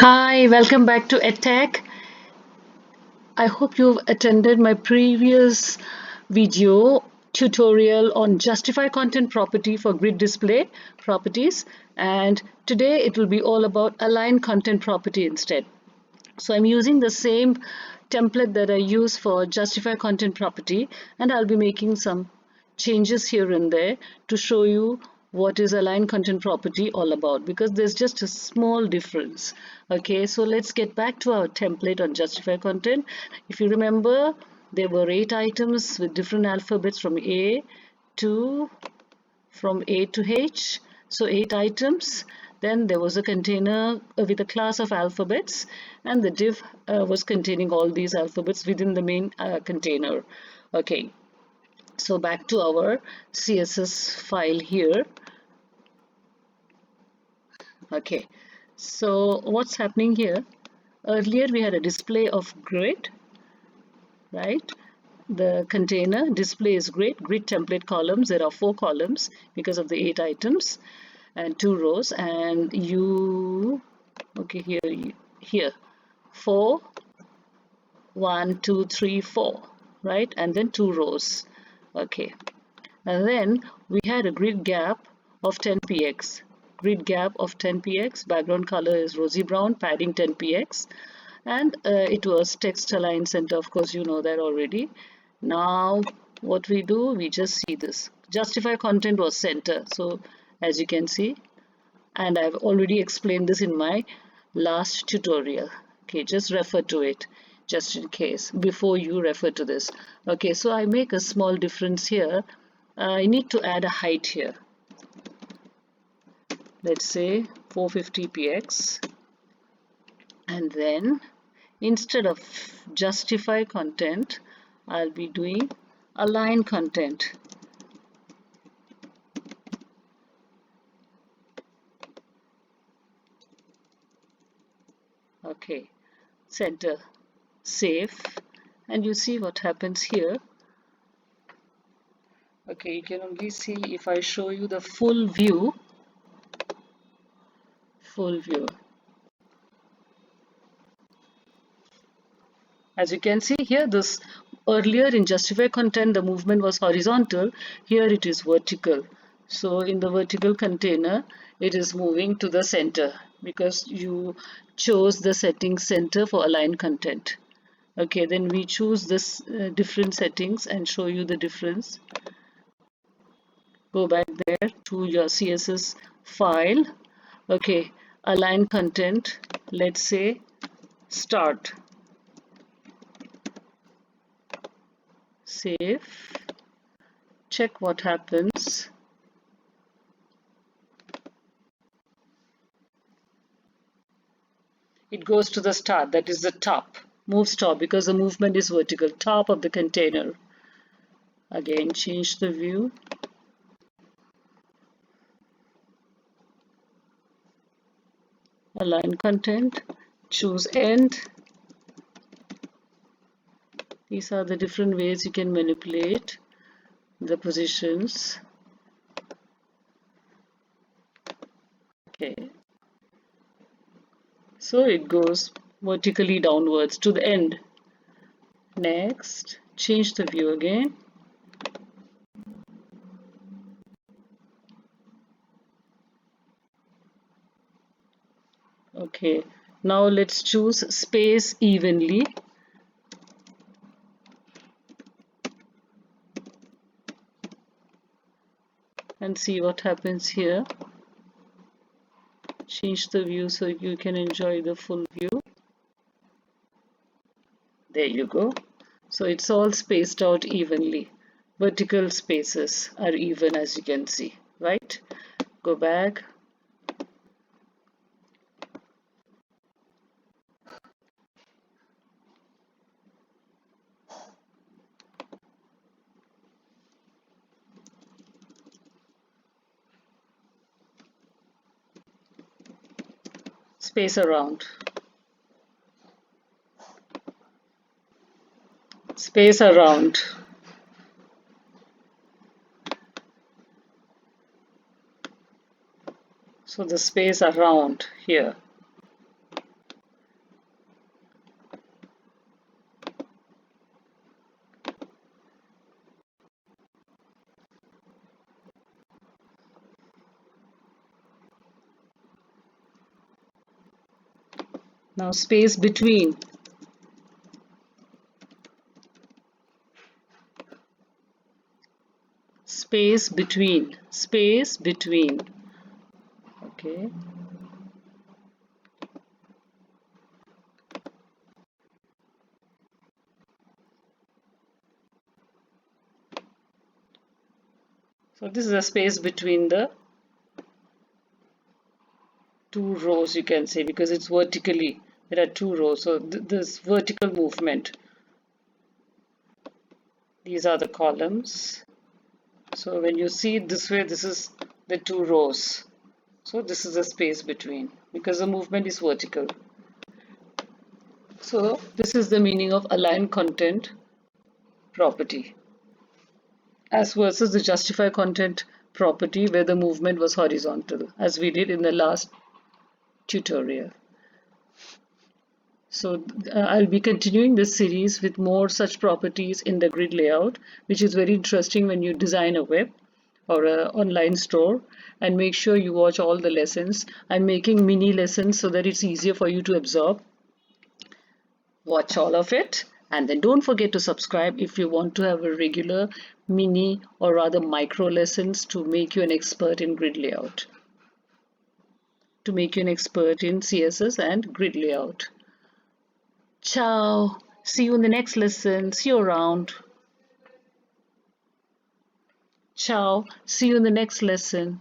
Hi, welcome back to edtech. I hope you've attended my previous video tutorial on justify content property for grid display properties, and today it will be all about align content property instead. So I'm using the same template that I use for justify content property, and I'll be making some changes here and there to show you what is align content property all about, because there's just a small difference. Okay, so let's get back to our template on justify content. If you remember, there were 8 items with different alphabets from A to H, so 8 items. Then there was a container with a class of alphabets, and the div was containing all these alphabets within the main container. Okay, so back to our CSS file here. Okay, so what's happening here? Earlier we had a display of grid, right? The container display is grid template columns. There are 4 columns because of the 8 items and 2 rows, and okay, here 4, 1 2 3 4, right? And then 2 rows. Okay, and then we had a grid gap of 10 px. Grid gap of 10 px. Background color is rosy brown, padding 10 px, and it was text align center. Of course, you know that already. Now what we do, we just see this justify content was center. So as you can see, and I've already explained this in my last tutorial. Okay, just refer to it just in case before you refer to this. Okay, so I make a small difference here. I need to add a height here. Let's say 450 px, and then instead of justify content, I'll be doing align content. Okay, center, save, and you see what happens here. Okay, you can only see if I show you the full view. As you can see here, this earlier in justify content the movement was horizontal. Here it is vertical. So in the vertical container it is moving to the center because you chose the setting center for align content. Okay, then we choose this different settings and show you the difference. Go back there to your CSS file. Okay, align content, let's say start. Save, check what happens. It goes to the start, that is the top. Move stop because the movement is vertical, top of the container. Again, change the view. Align content, choose end. These are the different ways you can manipulate the positions. Okay, so it goes vertically downwards to the end. Next, change the view again. Okay, now let's choose space evenly. And see what happens here. Change the view so you can enjoy the full view. There you go. So it's all spaced out evenly. Vertical spaces are even, as you can see, right? Go back. Space around. Space around. So the space around here. Now space between. Space between. Space between. Okay. So this is a space between the two rows, you can say, because it's vertically. There are two rows. So this vertical movement. These are the columns. So when you see it this way, this is the two rows. So this is the space between because the movement is vertical. So this is the meaning of align content property as versus the justify content property where the movement was horizontal, as we did in the last tutorial. So I'll be continuing this series with more such properties in the grid layout, which is very interesting when you design a web or an online store. And make sure you watch all the lessons. I'm making mini lessons so that it's easier for you to absorb. Watch all of it, and then don't forget to subscribe if you want to have a regular mini or rather micro lessons to make you an expert in grid layout, to make you an expert in CSS and grid layout. Ciao. See you in the next lesson. See you around. Ciao. See you in the next lesson.